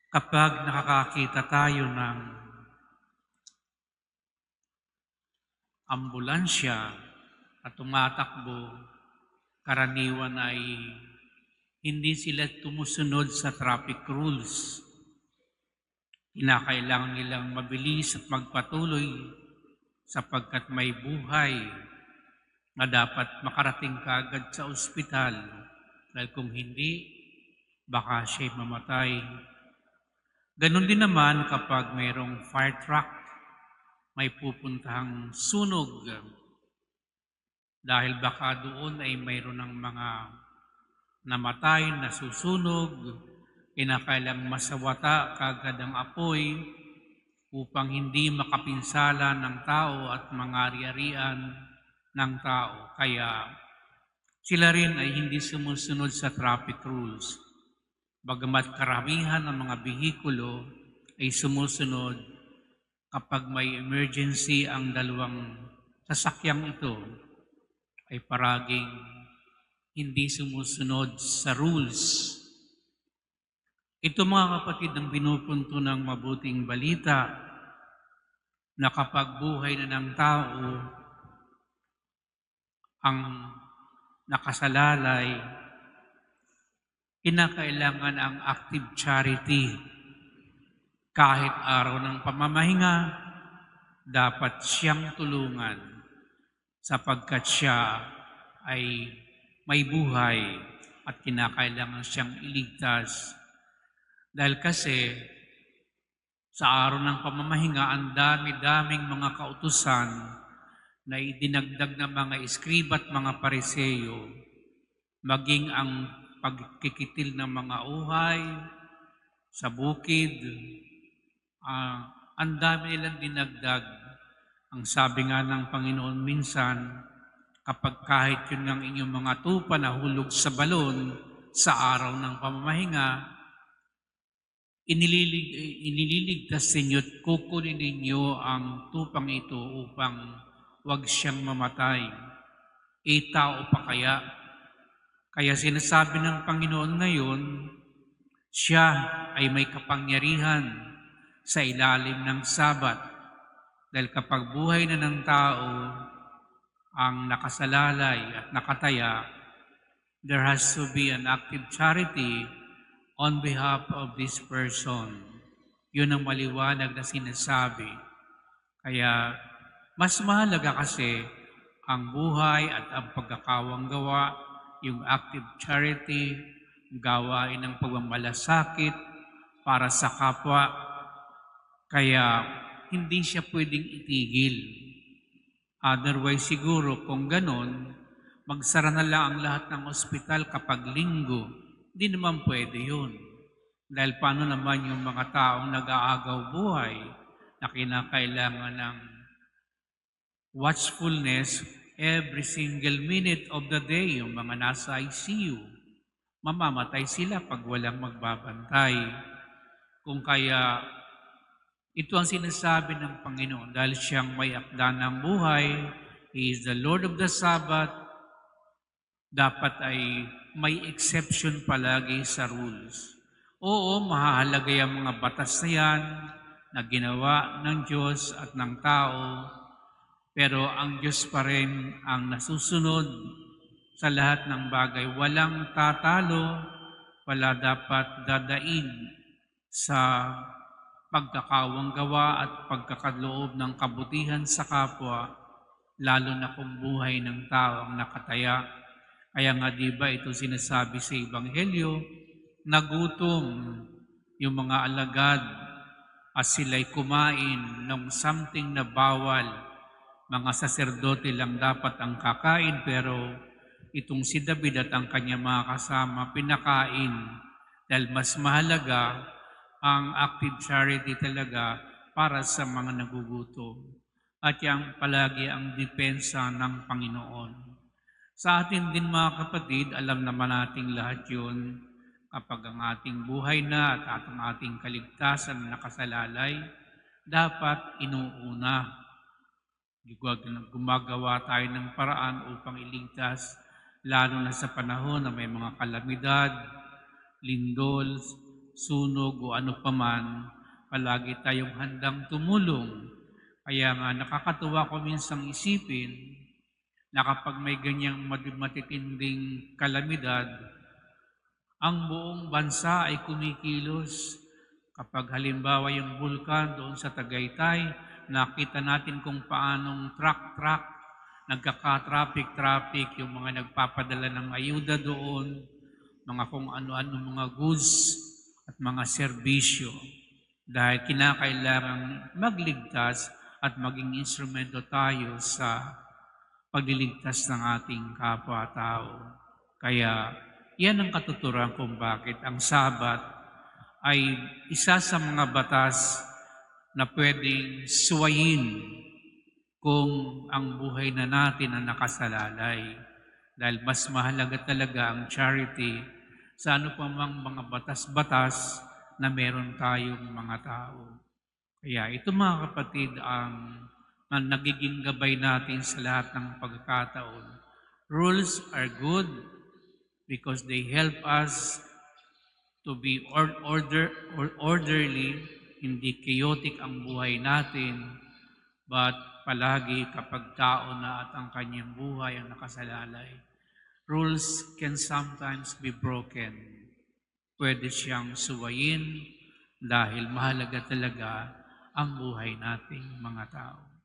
Kapag nakakakita tayo ng ambulansya at tumatakbo, karaniwan ay hindi sila tumusunod sa traffic rules. Kinakailangan nilang mabilis at magpatuloy sapagkat may buhay na dapat makarating kaagad sa ospital dahil kung hindi, baka siya'y mamatay. Ganon din naman kapag mayroong fire truck, may pupuntahang sunog dahil baka doon ay mayroon ng mga namatay, nasusunog, kinakailang masawata kagad ang apoy upang hindi makapinsala ng tao at mga ari-arian ng tao. Kaya sila rin ay hindi sumusunod sa traffic rules. Bagamat karamihan ng mga bihikulo ay sumusunod kapag may emergency ang dalawang sasakyang ito, ay paraging hindi sumusunod sa rules. Ito mga kapatid ang binupunto ng mabuting balita na kapag buhay na ng tao ang nakasalalay, kinakailangan ang active charity. Kahit araw ng pamamahinga, dapat siyang tulungan sapagkat siya ay may buhay at kinakailangan siyang iligtas. Dahil kasi sa araw ng pamamahinga, ang dami-daming mga kautusan na idinagdag ng mga eskriba at mga pariseyo, maging ang pagkikitil ng mga uhay sa bukid, ang dami nilang dinagdag. Ang sabi nga ng Panginoon minsan, kapag kahit yun ng inyong mga tupa na hulog sa balon sa araw ng pamamahinga, inililigtas ninyo at kukunin ninyo ang tupang ito upang wag siyang mamatay. Tao pa kaya? Kaya sinasabi ng Panginoon ngayon, siya ay may kapangyarihan sa ilalim ng Sabat. Dahil kapag buhay na ng tao ang nakasalalay at nakataya, there has to be an active charity on behalf of this person. Yun ang maliwanag na sinasabi. Kaya mas mahalaga kasi ang buhay at ang pagkakawang gawa, yung active charity, gawain ng pagmamalasakit para sa kapwa. Kaya hindi siya pwedeng itigil. Otherwise siguro kung ganon, magsara na lang ang lahat ng ospital kapag linggo. Hindi naman pwede yun. Dahil paano naman yung mga taong nag-aagaw buhay na kinakailangan ng watchfulness every single minute of the day, yung mga nasa ICU, mamamatay sila pag walang magbabantay. Kung kaya, ito ang sinasabi ng Panginoon dahil siyang may akda ng buhay, He is the Lord of the Sabbath, dapat ay may exception palagi sa rules. Oo, mahahalaga yung mga batas na yan na ginawa ng Diyos at ng tao, pero ang Diyos pa rin ang nasusunod sa lahat ng bagay. Walang tatalo, wala dapat dadaig sa pagkakawang gawa at pagkakaloob ng kabutihan sa kapwa, lalo na kung buhay ng tao ang nakataya. Kaya nga di ba ito sinasabi sa Ebanghelyo, nagutom yung mga alagad at sila'y kumain ng something na bawal. Mga saserdote lang dapat ang kakain, pero itong si David at ang kanyang mga kasama pinakain dahil mas mahalaga ang active charity talaga para sa mga nagugutom. At yan palagi ang depensa ng Panginoon. Sa atin din mga kapatid, alam naman nating lahat yun, kapag ang ating buhay na at ang ating kaligtasan na nakasalalay, dapat inuuna. Gumagawa tayo ng paraan upang iligtas, lalo na sa panahon na may mga kalamidad, lindol, sunog o ano paman, palagi tayong handang tumulong. Kaya nga nakakatuwa ko minsang isipin na kapag may ganyang matitinding kalamidad, ang buong bansa ay kumikilos. Kapag halimbawa yung bulkan doon sa Tagaytay, nakita natin kung paanong truck nagkaka-traffic, yung mga nagpapadala ng ayuda doon, mga kung ano-ano mga goods at mga serbisyo. Dahil kinakailangan magligtas at maging instrumento tayo sa pagliligtas ng ating kapwa-tao. Kaya yan ang katuturan kung bakit ang Sabat ay isa sa mga batas na pwedeng suwayin kung ang buhay na natin ang nakasalalay. Dahil mas mahalaga talaga ang charity sa ano pa mang mga batas-batas na meron tayong mga tao. Kaya ito mga kapatid ang nagiging gabay natin sa lahat ng pagkakataon. Rules are good because they help us to be orderly, hindi chaotic ang buhay natin, but palagi kapag tao na at ang kanyang buhay ang nakasalalay, rules can sometimes be broken. Pwede siyang suwayin dahil mahalaga talaga ang buhay nating mga tao.